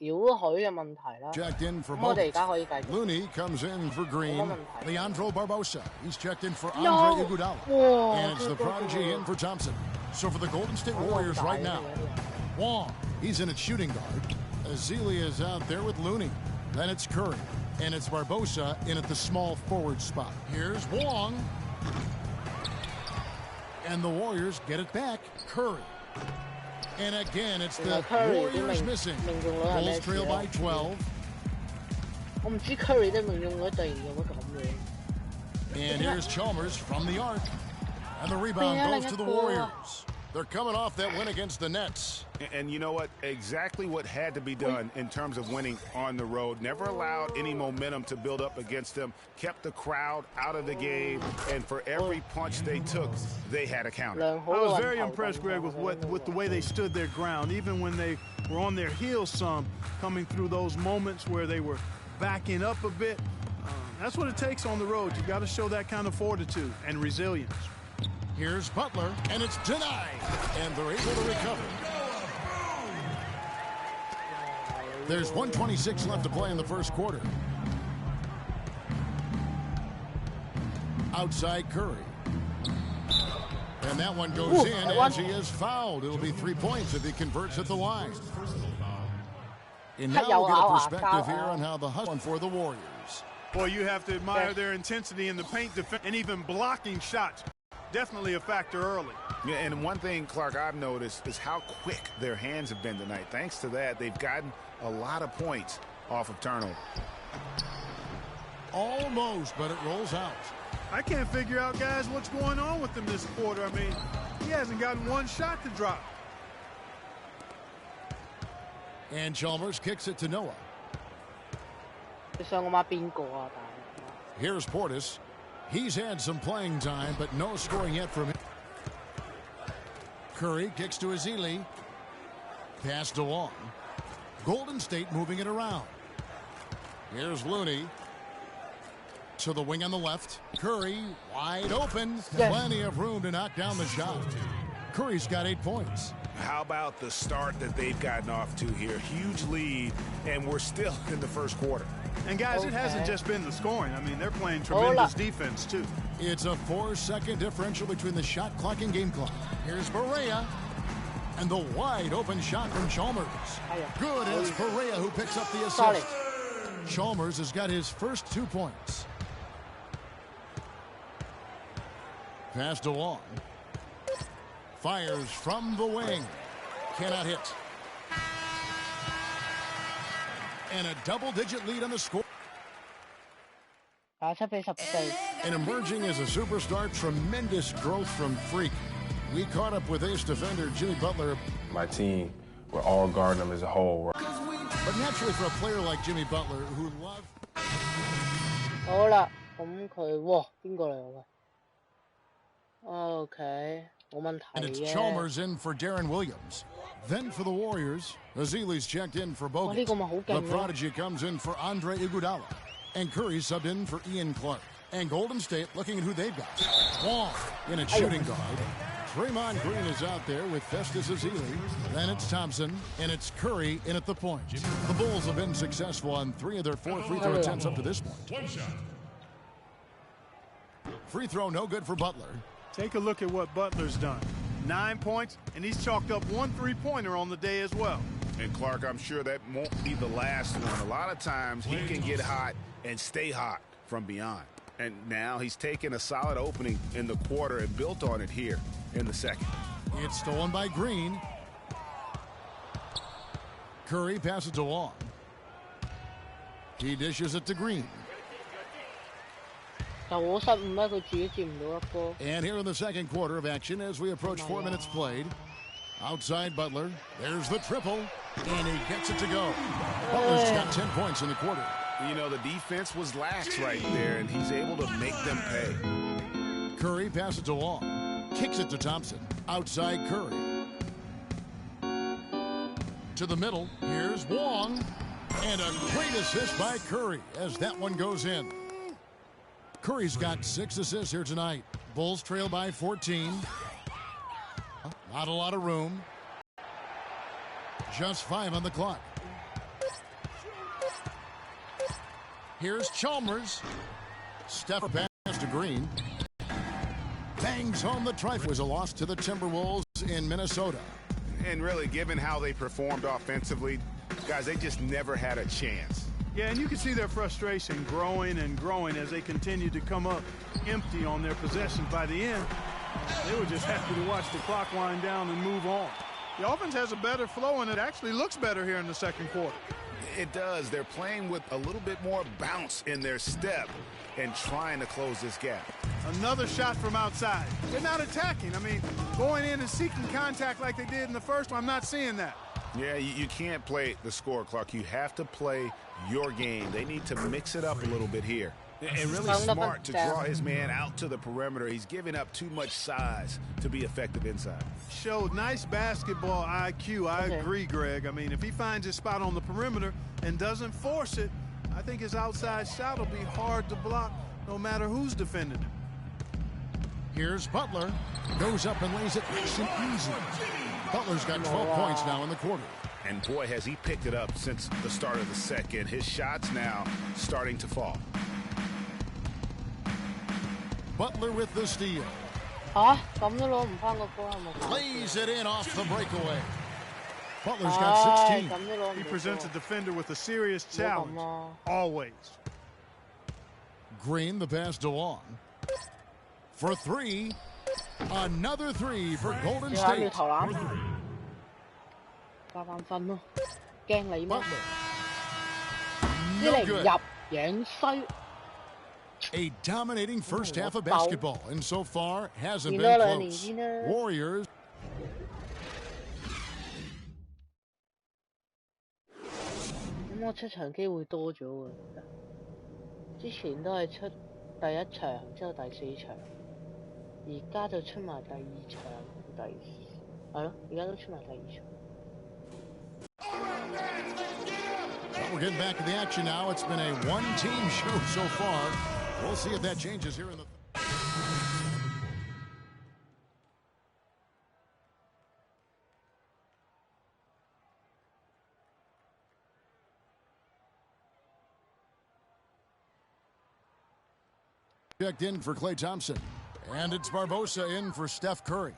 Checked in for Bogut. Looney comes in for Green. Leandro Barbosa. He's checked in for Andre Iguodala. And it's the prodigy in for Thompson. So for the Golden State Warriors right now, Wong, he's in at shooting guard. Ezeli is out there with Looney. Then it's Curry. And it's Barbosa in at the small forward spot. Here's Wong. And the Warriors get it back. Curry. And again, it's the Warriors missing. Bulls trail by 12. And here's Chalmers from the arc. And the rebound goes to the Warriors. They're coming off that win against the Nets. And you know what? Exactly what had to be done in terms of winning on the road. Never allowed any momentum to build up against them. Kept the crowd out of the game. And for every punch they took, they had a counter. I was very impressed, Greg, with the way they stood their ground, even when they were on their heels some, coming through those moments where they were backing up a bit. That's what it takes on the road. You got to show that kind of fortitude and resilience. Here's Butler, and it's denied. And they're able to recover. There's 1:26 left to play in the first quarter. Outside Curry. And that one goes in as he is fouled. It'll be 3 points if he converts at the line. And now we'll get a perspective here on how the hustle for the Warriors. Boy, you have to admire their intensity in the paint defense and even blocking shots. Definitely a factor early. Yeah, and one thing, Clark, I've noticed is how quick their hands have been tonight. Thanks to that, they've gotten a lot of points off of turnover. Almost, but it rolls out. I can't figure out, guys, what's going on with him this quarter. I mean, he hasn't gotten one shot to drop. And Chalmers kicks it to Noah. Here's Portis. He's had some playing time, but no scoring yet from him. Curry kicks to Ezeli. Pass to Wong. Golden State moving it around. Here's Looney. To the wing on the left. Curry wide open. Plenty of room to knock down the shot. Curry's got 8 points. How about the start that they've gotten off to here? Huge lead, and we're still in the first quarter. And, guys, it hasn't just been the scoring. I mean, they're playing tremendous defense, too. It's a 4-second differential between the shot clock and game clock. Here's Barea. And the wide open shot from Chalmers. Good, it's Barea who picks up the assist. Chalmers has got his first 2 points. Pass to Wong. Fires from the wing. Cannot hit. And a double-digit lead on the score. And emerging as a superstar, tremendous growth from Freak. We caught up with ace defender Jimmy Butler. My team, we're all guarding them as a whole. But naturally for a player like Jimmy Butler, who loved... Okay. And it's Chalmers in for Darren Williams. Then for the Warriors, Ezeli's checked in for Bogut. The prodigy comes in for Andre Iguodala. And Curry subbed in for Ian Clark. And Golden State looking at who they've got. Wong in at shooting guard. Draymond Green is out there with Festus Ezeli. Then it's Thompson, and it's Curry in at the point. The Bulls have been successful on 3 of their 4 free throw attempts up to this point. Free throw no good for Butler. Take a look at what Butler's done. 9 points, and he's chalked up 1 3-pointer on the day as well. And, Clark, I'm sure that won't be the last one. A lot of times he can get hot and stay hot from beyond. And now he's taken a solid opening in the quarter and built on it here in the second. It's stolen by Green. Curry passes to Wong. He dishes it to Green. And here in the second quarter of action as we approach 4 minutes played. Outside Butler. There's the triple. And he gets it to go. Butler's got 10 points in the quarter. You know, the defense was lax right there, and he's able to make them pay. Curry passes to Wong. Kicks it to Thompson. Outside Curry. To the middle. Here's Wong. And a great assist by Curry as that one goes in. Curry's got 6 assists here tonight. Bulls trail by 14. Not a lot of room. Just 5 on the clock. Here's Chalmers. Steph pass to Green. Bangs home the try. Was a loss to the Timberwolves in Minnesota. And really, given how they performed offensively, guys, they just never had a chance. Yeah, and you can see their frustration growing and growing as they continue to come up empty on their possessions. By the end, they were just happy to watch the clock wind down and move on. The offense has a better flow, and it actually looks better here in the second quarter. It does. They're playing with a little bit more bounce in their step and trying to close this gap. Another shot from outside. They're not attacking. I mean, going in and seeking contact like they did in the first one, I'm not seeing that. Yeah, you can't play the score, Clark. You have to play your game. They need to mix it up a little bit here. And really smart to draw his man out to the perimeter. He's giving up too much size to be effective inside. Showed nice basketball IQ. I agree, Greg. I mean, if he finds his spot on the perimeter and doesn't force it, I think his outside shot will be hard to block no matter who's defending him. Here's Butler. Goes up and lays it nice and easy. Butler's got 12 points now in the quarter. And boy, has he picked it up since the start of the second. His shots now starting to fall. Butler with the steal. Lays it in off the breakaway. Butler's got 16. He presents a defender with a serious challenge. Always. Green, the pass to Long. For three. Another three for Golden State. Butler. No good. A dominating first half of basketball, and so far hasn't been close. Warriors. Well, we're getting back to the action now. It's been a one-team show so far. We'll see if that changes here in the... Checked in for Klay Thompson. And it's Barbosa in for Steph Curry.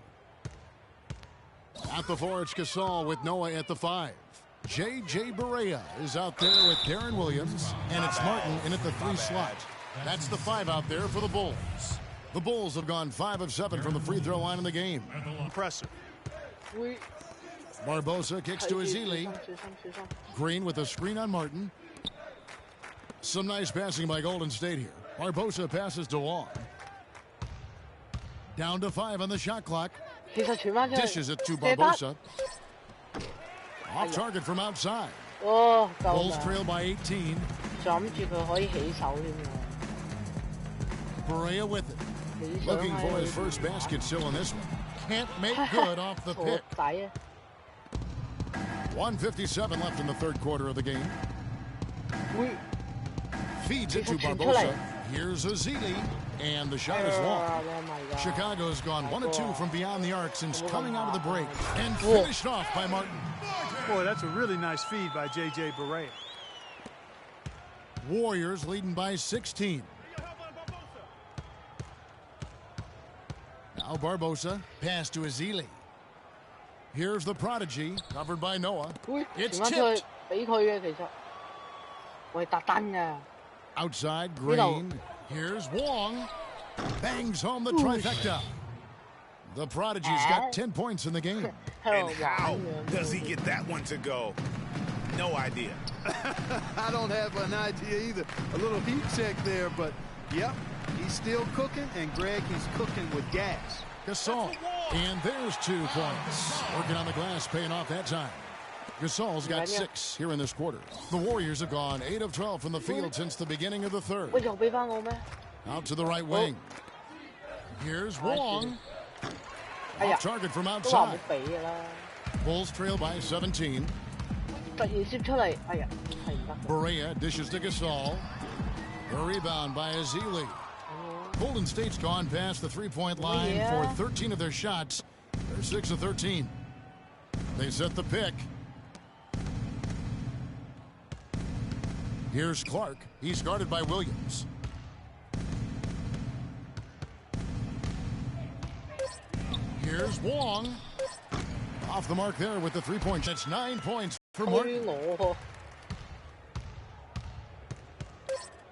At the 4, it's Gasol with Noah at the 5. J.J. Barea is out there with Darren Williams. And it's Martin in at the 3 slot. That's the 5 out there for the Bulls. The Bulls have gone 5 of 7 from the free throw line in the game. Impressive. Barbosa kicks to Ezeli. Green with a screen on Martin. Some nice passing by Golden State here. Barbosa passes to Long. Down to 5 on the shot clock. Dishes it to Barbosa. Off target from outside. Bulls trail by 18. Barea with it. Looking for his first basket still in this one. Can't make good off the pick. 1:57 left in the third quarter of the game. Feeds it to Barbosa. Here's Ezeli. And the shot is long. Chicago's gone 1 of 2 from beyond the arc since coming out of the break. And finished off by Martin. Boy, that's a really nice feed by J.J. Barea. Warriors leading by 16. Now Barbosa. Pass to Ezeli. Here's the prodigy. Covered by Noah. It's tipped. Outside, Green. Here's Wong. Bangs home the trifecta. The prodigy's got 10 points in the game. And how does he get that one to go? No idea. I don't have an idea either. A little heat check there, but yep, he's still cooking, and Greg, he's cooking with gas. Gasol. And there's 2 points. Working on the glass, paying off that time. Gasol's got 6 here in this quarter. The Warriors have gone 8 of 12 from the field since the beginning of the third. Out to the right wing. Here's Wong. Off target from outside. Bulls trail by 17. Barea dishes to Gasol. A rebound by Ezeli. Golden State's gone past the three-point line for 13 of their shots. They're 6 of 13. They set the pick. Here's Clark. He's guarded by Williams. Here's Wong. Off the mark there with the three-point. That's 9 points for Martin.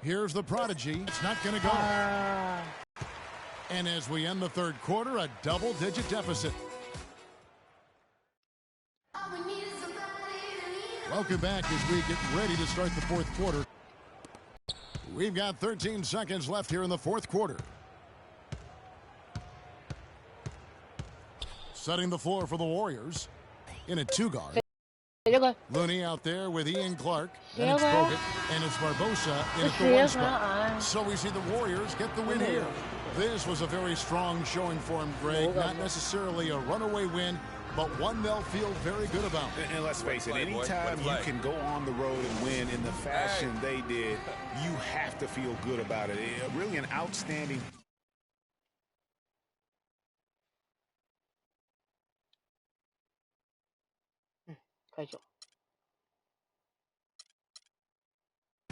Here's the prodigy. It's not going to go. And as we end the third quarter, a double-digit deficit. Welcome back as we get ready to start the fourth quarter. We've got 13 seconds left here in the fourth quarter. Setting the floor for the Warriors in a two-guard. Looney out there with Ian Clark. Then it's Bogut, and it's Barbosa in at the one spot. So we see the Warriors get the win here. This was a very strong showing for him, Greg. Not necessarily a runaway win, but one they'll feel very good about. And let's face it, anytime you can go on the road and win in the fashion they did, you have to feel good about it. Really an outstanding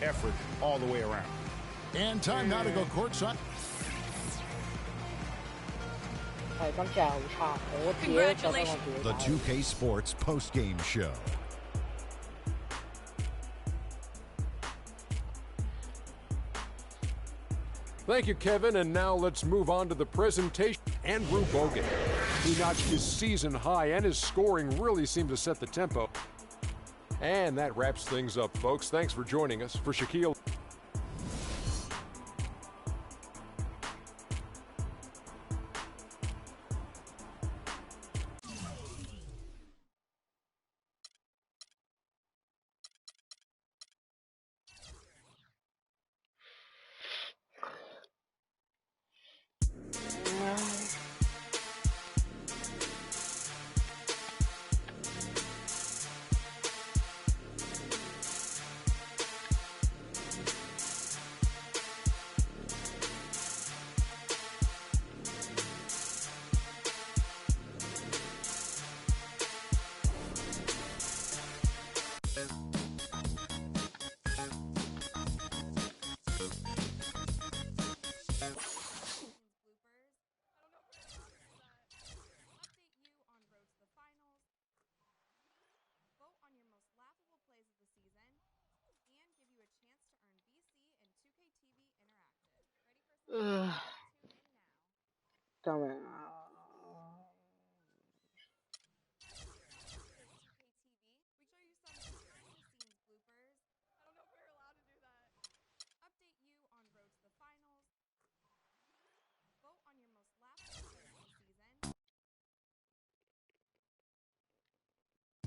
effort all the way around. And time now to go courtside. Congratulations. The 2K Sports post-game show. Thank you, Kevin. And now let's move on to the presentation. Andrew Bogut. He notched his season high, and his scoring really seemed to set the tempo. And that wraps things up, folks. Thanks for joining us. For Shaquille.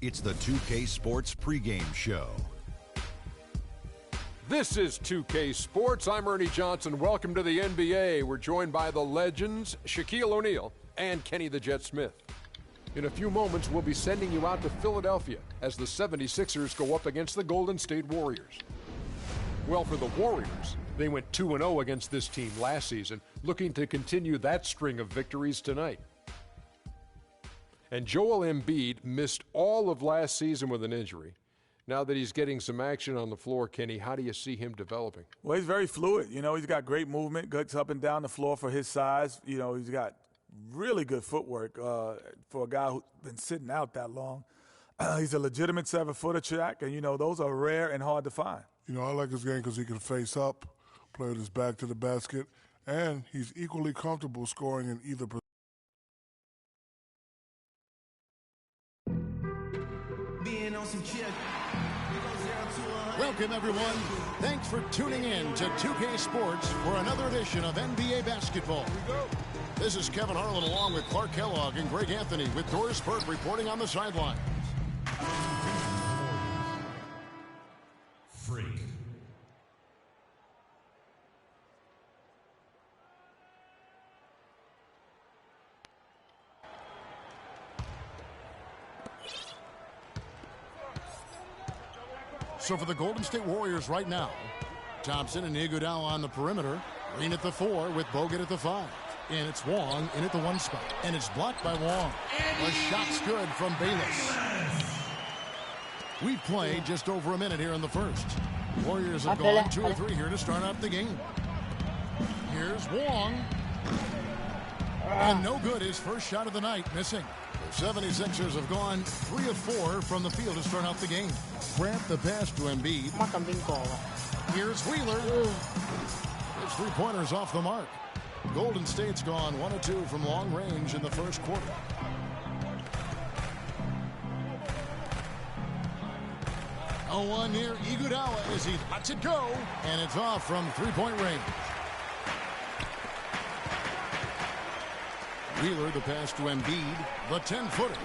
It's the 2K Sports pregame show. This is 2K Sports. I'm Ernie Johnson. Welcome to the NBA. We're joined by the legends, Shaquille O'Neal and Kenny the Jet Smith. In a few moments, we'll be sending you out to Philadelphia as the 76ers go up against the Golden State Warriors. Well, for the Warriors, they went 2-0 against this team last season, looking to continue that string of victories tonight. And Joel Embiid missed all of last season with an injury. Now that he's getting some action on the floor, Kenny, how do you see him developing? Well, he's very fluid. You know, he's got great movement, gets up and down the floor for his size. You know, he's got really good footwork for a guy who's been sitting out that long. He's a legitimate 7-footer, Shaq, and, you know, those are rare and hard to find. You know, I like his game because he can face up, play with his back to the basket, and he's equally comfortable scoring in either position. Welcome, everyone. Thanks for tuning in to 2K Sports for another edition of NBA basketball. This is Kevin Harlan along with Clark Kellogg and Greg Anthony with Doris Burke reporting on the sidelines. Freak. So for the Golden State Warriors right now, Thompson and Iguodala on the perimeter. Green at the 4 with Bogut at the 5. And it's Wong in at the 1 spot. And it's blocked by Wong. The shot's good from Bayless. We've played just over a minute here in the first. Warriors have gone 2 or 3 here to start up the game. Here's Wong. And no good, his first shot of the night, missing. The 76ers have gone 3 of 4 from the field to start out the game. Grant the pass to Embiid. Here's Wheeler. His three-pointers off the mark. Golden State's gone 1 of 2 from long range in the first quarter. A 1 near Iguodala as he lets it go, and it's off from three-point range. Wheeler, the pass to Embiid, the 10-footer.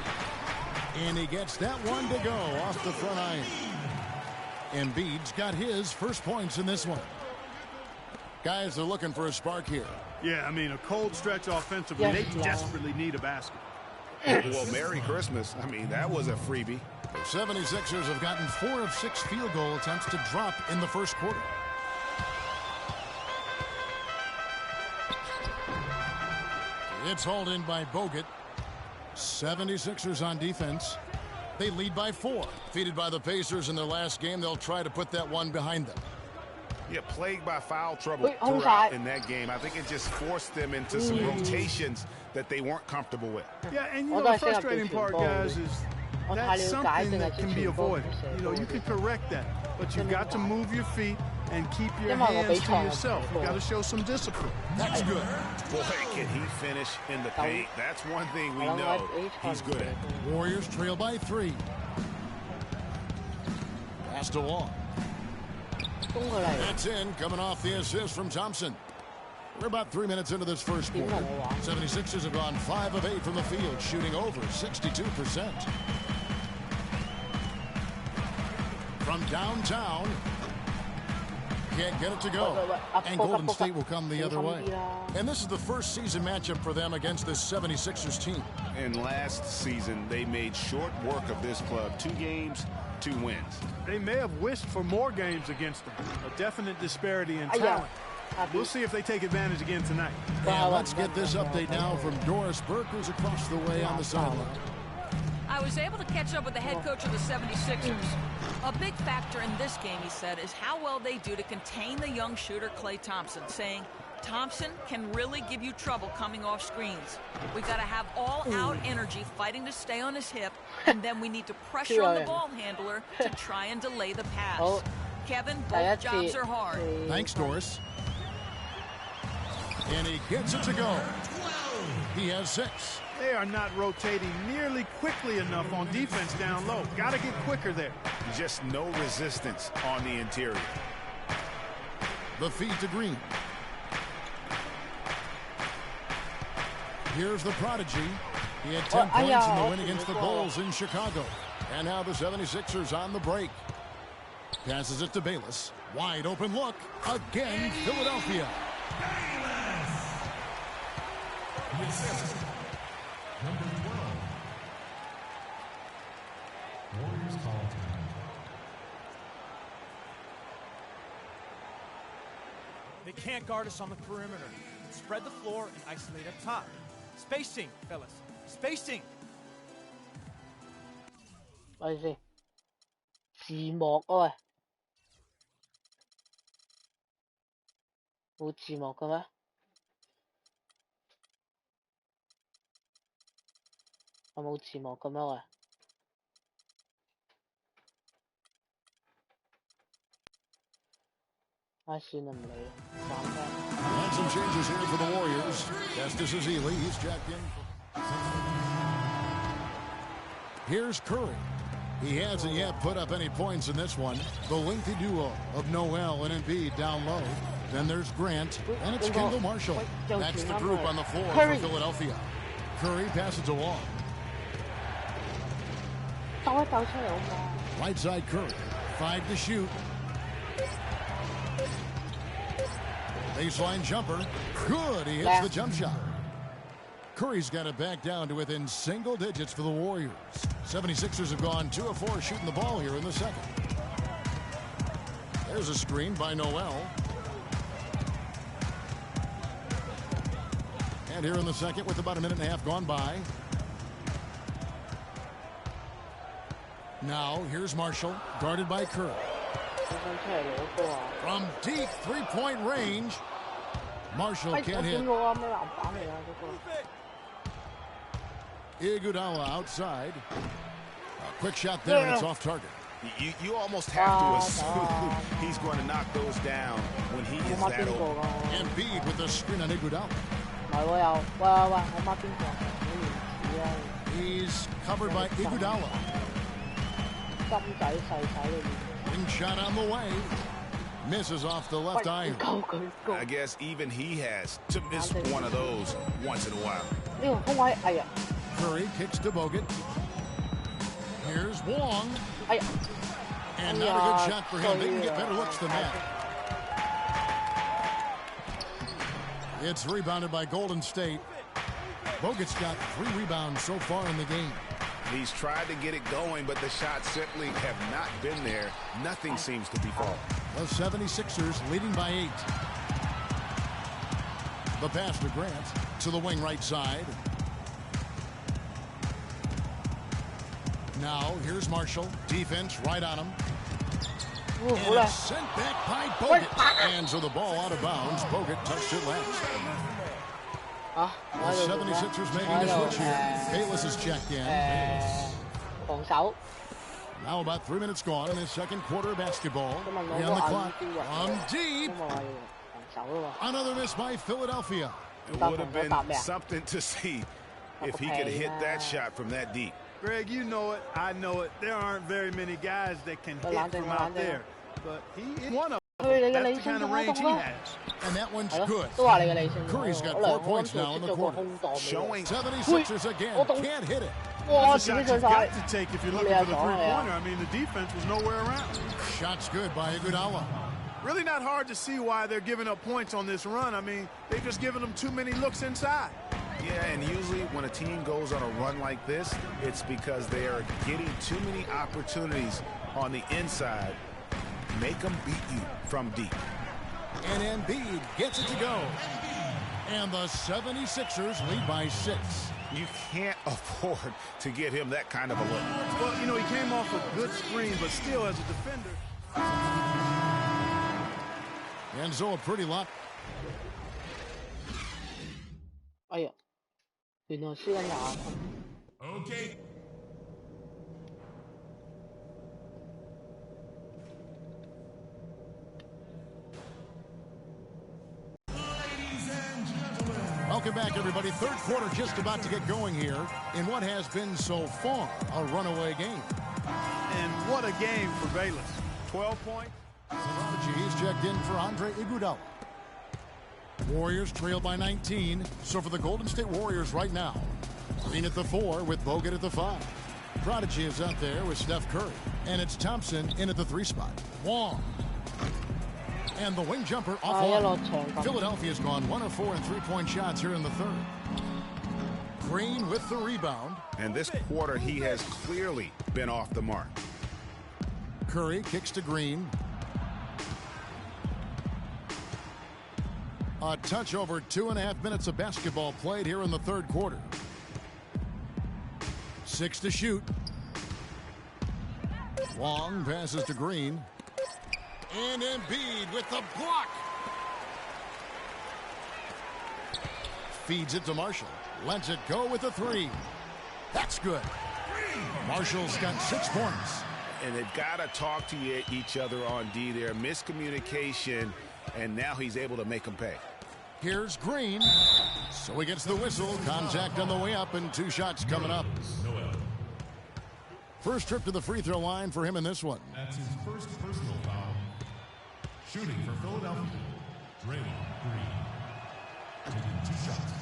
And he gets that one to go off the front iron. Embiid's got his first points in this one. Guys are looking for a spark here. Yeah, I mean, a cold stretch offensively. They desperately need a basket. Well, Merry Christmas. I mean, that was a freebie. The 76ers have gotten 4 of 6 field goal attempts to drop in the first quarter. It's hauled in by Bogut. 76ers on defense. They lead by 4. Defeated by the Pacers in their last game, they'll try to put that one behind them. Yeah, plagued by foul trouble throughout in that game. I think it just forced them into some rotations that they weren't comfortable with. Yeah, and you know the frustrating part, guys, is that's something that can be avoided. You know, you can correct that, but you've got to move your feet and keep your hands to yourself. You've got to show some discipline. That's good. Boy, can he finish in the paint. That's one thing we know he's good at. Warriors trail by 3. Pass to Wall. That's in, coming off the assist from Thompson. We're about 3 minutes into this first quarter. 76ers have gone 5 of 8 from the field, shooting over 62%. From downtown, can't get it to go. And Golden State will come the other way. And this is the first season matchup for them against this 76ers team. And last season, they made short work of this club. 2 games, 2 wins. They may have wished for more games against them. A definite disparity in talent. We'll see if they take advantage again tonight. And let's get this update now from Doris Burke, who's across the way on the sideline. I was able to catch up with the head coach of the 76ers. A big factor in this game, he said, is how well they do to contain the young shooter Klay Thompson, saying Thompson can really give you trouble coming off screens. We got to have all-out energy fighting to stay on his hip, and then we need to pressure on the ball handler to try and delay the pass. Kevin, both jobs are hard. Thanks, Doris. And he gets it to go. He has 6. They are not rotating nearly quickly enough on defense down low. Got to get quicker there. Just no resistance on the interior. The feed to Green. Here's the prodigy. He had 10 points in the win against the Bulls in Chicago. And now the 76ers on the break. Passes it to Bayless. Wide open look. Again, Philadelphia. Number 12. Warriors call time. They can't guard us on the perimeter. Spread the floor and isolate up top. Spacing, fellas. Spacing. 咪先，字幕啊喂，冇字幕嘅咩？有冇字幕嘅咩喂？唉，算啦，唔理啦，玩啦。And some changes here for the Warriors. Justice Ezeli, he's jacked in. Here's Curry. He hasn't yet put up any points in this one. The lengthy duo of Noel and Embiid down low. Then there's Grant, and it's Kendall Marshall. That's the group on the floor for Philadelphia. Curry passes to Wall. Right side Curry. 5 to shoot. Baseline jumper. Good. He hits the jump shot. Curry's got it back down to within single digits for the Warriors. 76ers have gone 2 of 4 shooting the ball here in the second. There's a screen by Noel. And here in the second with about a minute and a half gone by. Now here's Marshall, guarded by Curry. From deep three-point range, Marshall can't hit. Iguodala outside. A quick shot there, and it's off target. You almost have to assume he's going to knock those down when he is that open. Embiid with the screen on Iguodala. He's covered by Iguodala. Wing shot on the way. Misses off the left iron. I guess even he has to miss one of those once in a while. Curry kicks to Bogut. Here's Wong. And not a good shot for him. They can get better looks than that. It's rebounded by Golden State. Bogut's got 3 rebounds so far in the game. He's tried to get it going, but the shots simply have not been there. Nothing seems to be falling. The 76ers leading by 8. The pass to Grant to the wing right side. Now here's Marshall. Defense right on him. And it's sent back by Bogut. And so the ball out of bounds. Bogut touched it last. The 76ers making a switch here. Bayless is checked in. Now about 3 minutes gone in the second quarter of basketball. On the clock. From deep. Another miss by Philadelphia. It would have been something to see if he could hit that shot from that deep. Greg, you know it. I know it. There aren't very many guys that can hit from out there. But he is one of them. That's the kind of range he has. And that one's good. Curry's got 4 points now in the quarter. Showing 76ers again. Can't hit it. That's a shot you've got to take if you're looking for the three-pointer. I mean, the defense was nowhere around. Shot's good by Iguodala. Really not hard to see why they're giving up points on this run. I mean, they've just given them too many looks inside. Yeah, and usually when a team goes on a run like this, it's because they are getting too many opportunities on the inside. Make them beat you from deep. And Embiid gets it to go. And the 76ers lead by 6. You can't afford to get him that kind of a look. Well, you know, he came off a good screen, but still as a defender. And so a pretty lot. Okay. Welcome back, everybody. Third quarter just about to get going here in what has been so far a runaway game. And what a game for Bayless. 12 points. He's checked in for Andre Iguodala. Warriors trail by 19. So for the Golden State Warriors right now, Green at the 4 with Bogut at the 5. Prodigy is out there with Steph Curry. And it's Thompson in at the 3 spot. Wong. And the wing jumper off one. Philadelphia's gone 1 of 4 in 3-point shots here in the third. Green with the rebound. And this quarter, he has clearly been off the mark. Curry kicks to Green. A touch over 2.5 minutes of basketball played here in the third quarter. 6 to shoot. Wong passes to Green. And Embiid with the block. Feeds it to Marshall. Lets it go with the 3. That's good. Marshall's got 6 points. And they've got to talk to each other on D there. Miscommunication, and now he's able to make them pay. Here's Green. So he gets the whistle. Contact on the way up, and 2 shots coming up. First trip to the free throw line for him in this one. That's his first personal foul. Shooting for Philadelphia, Draymond Green. Taking 2 shots.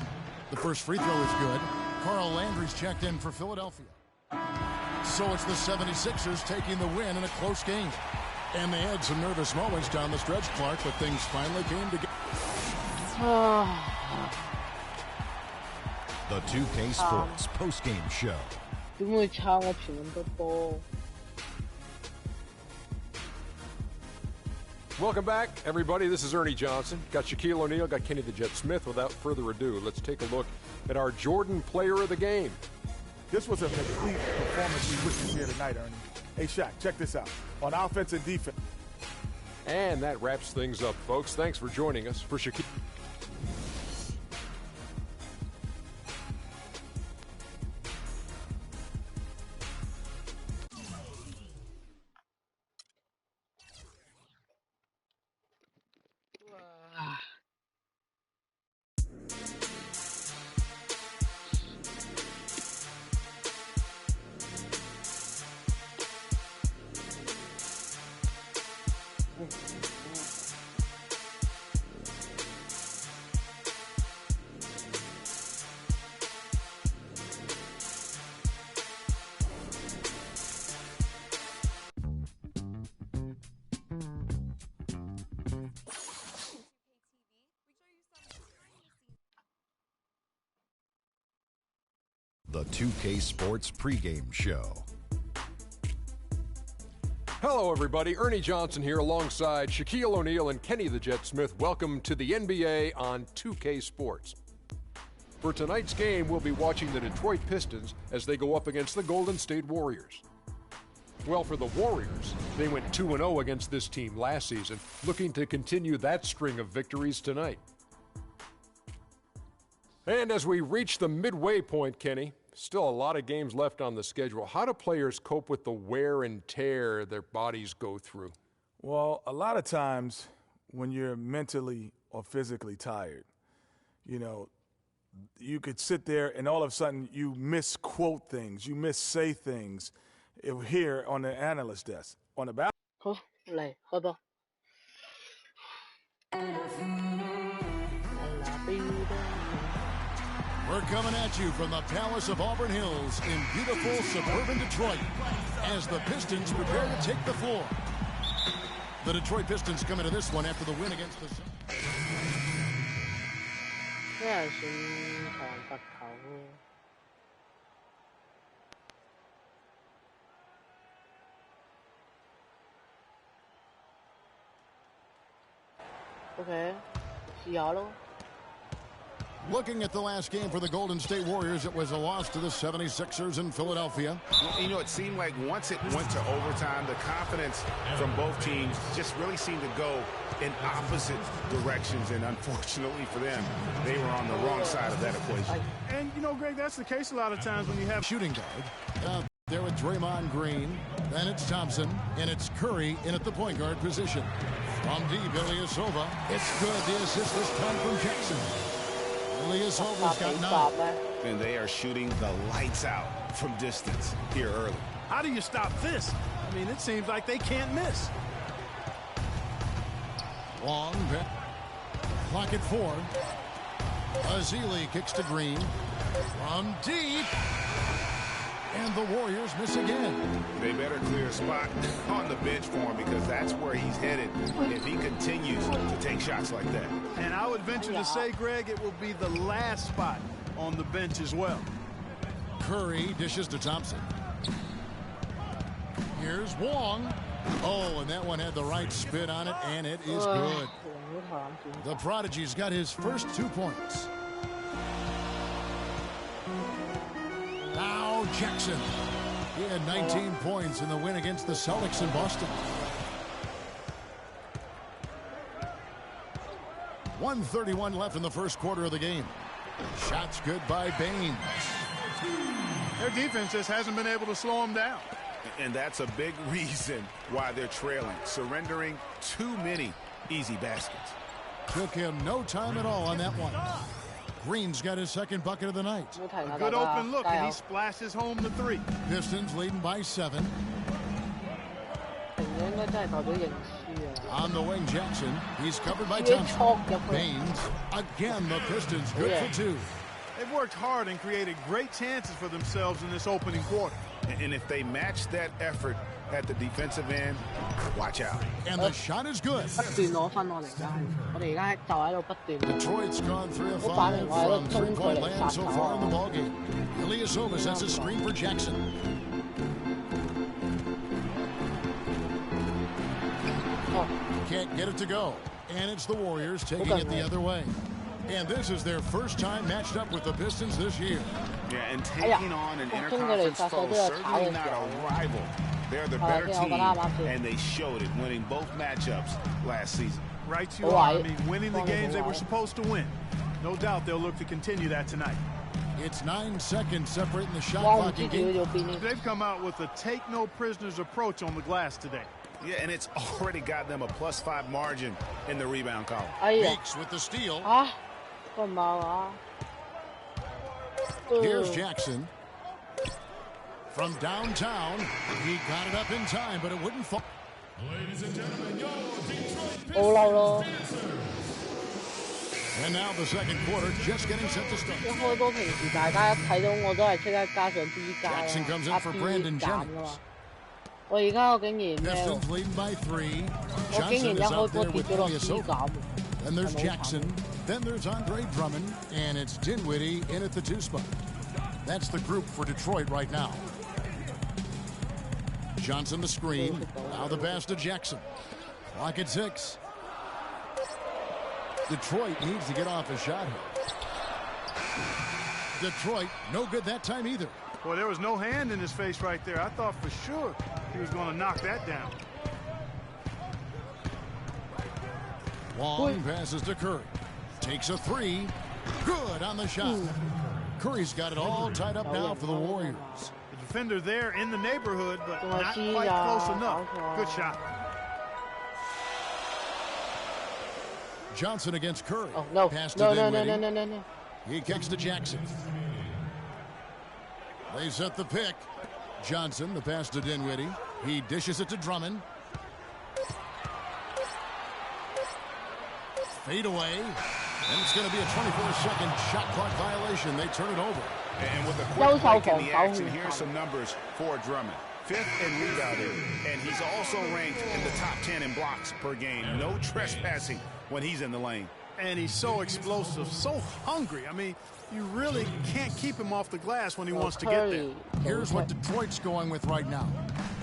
The first free throw is good. Carl Landry's checked in for Philadelphia. So it's the 76ers taking the win in a close game. And they had some nervous moments down the stretch, Clark, but things finally came together. The 2K Sports postgame show. Welcome back, everybody. This is Ernie Johnson. Got Shaquille O'Neal, got Kenny the Jet Smith. Without further ado, let's take a look at our Jordan Player of the Game. This was a complete performance we witnessed here tonight, Ernie. Hey, Shaq, check this out. On offense and defense, And that wraps things up, folks. Thanks for joining us for Shaquille. The 2K Sports pregame show. Hello, everybody. Ernie Johnson here alongside Shaquille O'Neal and Kenny the Jet Smith. Welcome to the NBA on 2K Sports. For tonight's game, we'll be watching the Detroit Pistons as they go up against the Golden State Warriors. Well, for the Warriors, they went 2-0 against this team last season, looking to continue that string of victories tonight. And as we reach the midway point, Kenny, still a lot of games left on the schedule. How do players cope with the wear and tear their bodies go through? Well, a lot of times when you're mentally or physically tired, you know, you could sit there and all of a sudden you misquote things, you missay things here on the analyst desk. On the back. We're coming at you from the Palace of Auburn Hills in beautiful suburban Detroit as the Pistons prepare to take the floor. The Detroit Pistons come into this one after the win against the... Okay, see y'all. Looking at the last game for the Golden State Warriors, it was a loss to the 76ers in Philadelphia. You know, it seemed like once it went to overtime, the confidence from both teams just really seemed to go in opposite directions, and unfortunately for them, they were on the wrong side of that equation. And, you know, Greg, that's the case a lot of times when you have shooting guard. There with Draymond Green, then it's Thompson, and it's Curry in at the point guard position. From deep, Ilyasova. It's good. The assist this time from Jackson. Ilyasova's got 9. And they are shooting the lights out from distance here early. How do you stop this? I mean, it seems like they can't miss. Long clock at 4. Azili kicks to Green. From deep. And the Warriors miss again. They better clear a spot on the bench for him because that's where he's headed if he continues to take shots like that. And I would venture to say, Greg, it will be the last spot on the bench as well. Curry dishes to Thompson. Here's Wong. Oh, and that one had the right spin on it, and it is good. The Prodigy's got his first 2 points. Now Jackson. He had 19 points in the win against the Celtics in Boston. 1:31 left in the first quarter of the game. Shots good by Baines. Their defense just hasn't been able to slow them down. And that's a big reason why they're trailing, surrendering too many easy baskets. Took him no time at all on that one. Green's got his second bucket of the night. A good open look, and he splashes home the 3. Pistons leading by 7. On the wing, Jackson. He's covered by Thompson. Baines. Again, the Pistons good for 2. They've worked hard and created great chances for themselves in this opening quarter. And if they match that effort at the defensive end, watch out. And the shot is good. Detroit's gone 3 of 5 from three-point land so far in the ballgame. Ilyasova sets a screen for Jackson. Can't get it to go. And it's the Warriors taking it the other way. And this is their first time matched up with the Pistons this year. Yeah, and taking on an interconference foe, certainly not a rival. They're the better team, and they showed it, winning both matchups last season. Right you are. I mean, winning the games they were supposed to win. No doubt they'll look to continue that tonight. It's 9 seconds separating the shot clock and game. They've come out with a take-no-prisoners approach on the glass today. Yeah, and it's already got them a +5 margin in the rebound column. Meeks with the steal. Here's Jackson. From downtown, he got it up in time, but it wouldn't fall. Ladies and gentlemen, your Detroit Pistons. And now the second quarter just getting set to start. Jackson comes in for Brandon Jennings. Pistons leading by 3. Johnson is out there with Ilyasova. Then there's Jackson. Then there's Andre Drummond. And it's Dinwiddie in at the 2 spot. That's the group for Detroit right now. Johnson the screen. Now the pass to Jackson. Clock at 6. Detroit needs to get off a shot here. Detroit, no good that time either. Boy, there was no hand in his face right there. I thought for sure he was going to knock that down. Long passes to Curry. Takes a 3. Good on the shot. Curry's got it all tied up now for the Warriors. The defender there in the neighborhood, but not quite close enough. Good shot. Johnson against Curry. Oh, no. Pass to No. He kicks to Jackson. They set the pick. Johnson, the pass to Dinwiddie. He dishes it to Drummond. Fade away. And it's going to be a 24-second shot clock violation. They turn it over. And with a quick break in the action, here's some numbers for Drummond. 5th in rebounding, and he's also ranked in the top 10 in blocks per game. No trespassing when he's in the lane. And he's so explosive, so hungry. I mean, you really can't keep him off the glass when he wants to get there. Here's what Detroit's going with right now.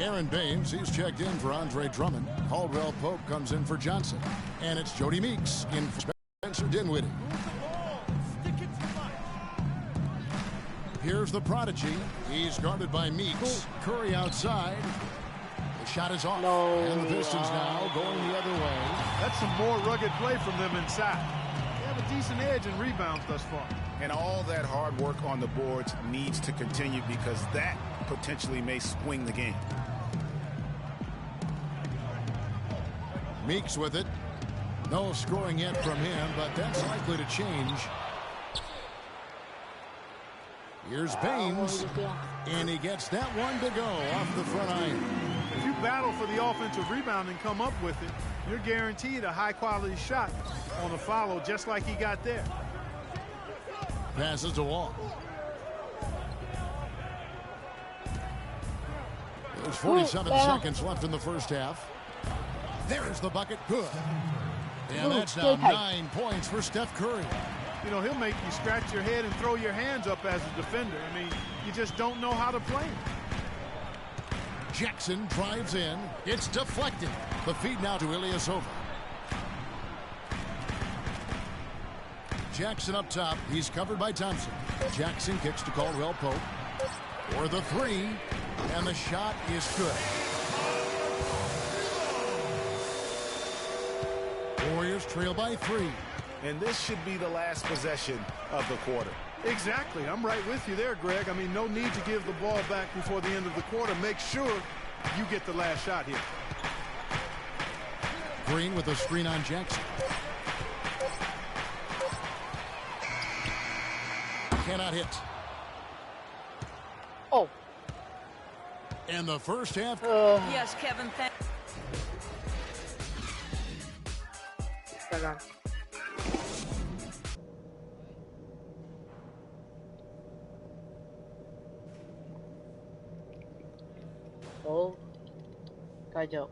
Aaron Baines, he's checked in for Andre Drummond. Caldwell Pope comes in for Johnson. And it's Jody Meeks in for Spencer Dinwiddie. Here's the prodigy. He's guarded by Meeks. Curry outside. The shot is off. And the Pistons now going the other way. That's some more rugged play from them inside. They have a decent edge in rebounds thus far. And all that hard work on the boards needs to continue because that potentially may swing the game. Meeks with it. No scoring yet from him, but that's likely to change. Here's Baines, and he gets that one to go off the front iron. If you battle for the offensive rebound and come up with it, you're guaranteed a high-quality shot on the follow, just like he got there. Passes to Wall. There's 47 seconds left in the first half. There's the bucket. Good. And that's now 9 points for Steph Curry. You know, he'll make you scratch your head and throw your hands up as a defender. I mean, you just don't know how to play him. Jackson drives in. It's deflected. The feed now to Ilyasova. Jackson up top. He's covered by Thompson. Jackson kicks to Caldwell Pope. For the 3. And the shot is good. Warriors trail by 3. And this should be the last possession of the quarter. Exactly. I'm right with you there, Greg. I mean, no need to give the ball back before the end of the quarter. Make sure you get the last shot here. Green with a screen on Jackson. Cannot hit. Oh. And the first half. Yes, Kevin. Oh, 繼續。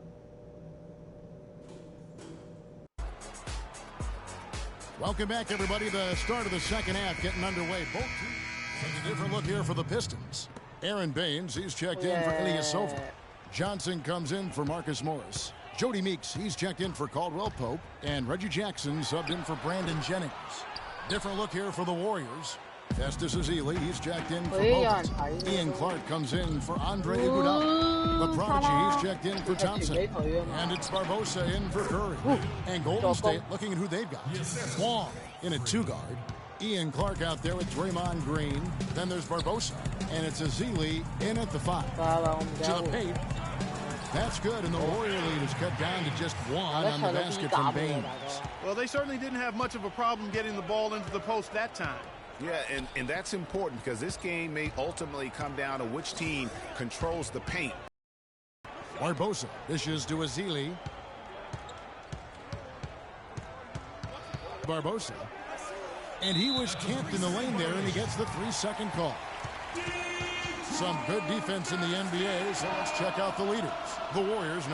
Welcome back, everybody. The start of the second half getting underway. Both teams take a different look here for the Pistons. Aaron Baines, he's checked in for Ilyasova. Johnson comes in for Marcus Morris. Jody Meeks, he's checked in for Caldwell Pope. And Reggie Jackson subbed in for Brandon Jennings. Different look here for the Warriors. Festus Ezeli, he's checked in for Bogut. Ian Clark comes in for Andre Iguodala. The Prodigy, he's checked in for Thompson. And it's Barbosa in for Curry. And Golden State looking at who they've got. Wong in a 2-guard. Ian Clark out there with Draymond Green. Then there's Barbosa. And it's Ezeli in at the 5. To the paint. That's good, and the Warrior lead is cut down to just 1 on the basket from Baines. Well, they certainly didn't have much of a problem getting the ball into the post that time. Yeah, and that's important because this game may ultimately come down to which team controls the paint. Barbosa dishes to Ezeli. Barbosa. And he was camped in the lane there, and he gets the 3-second call. Some good defense in the NBA, so let's check out the leaders. The Warriors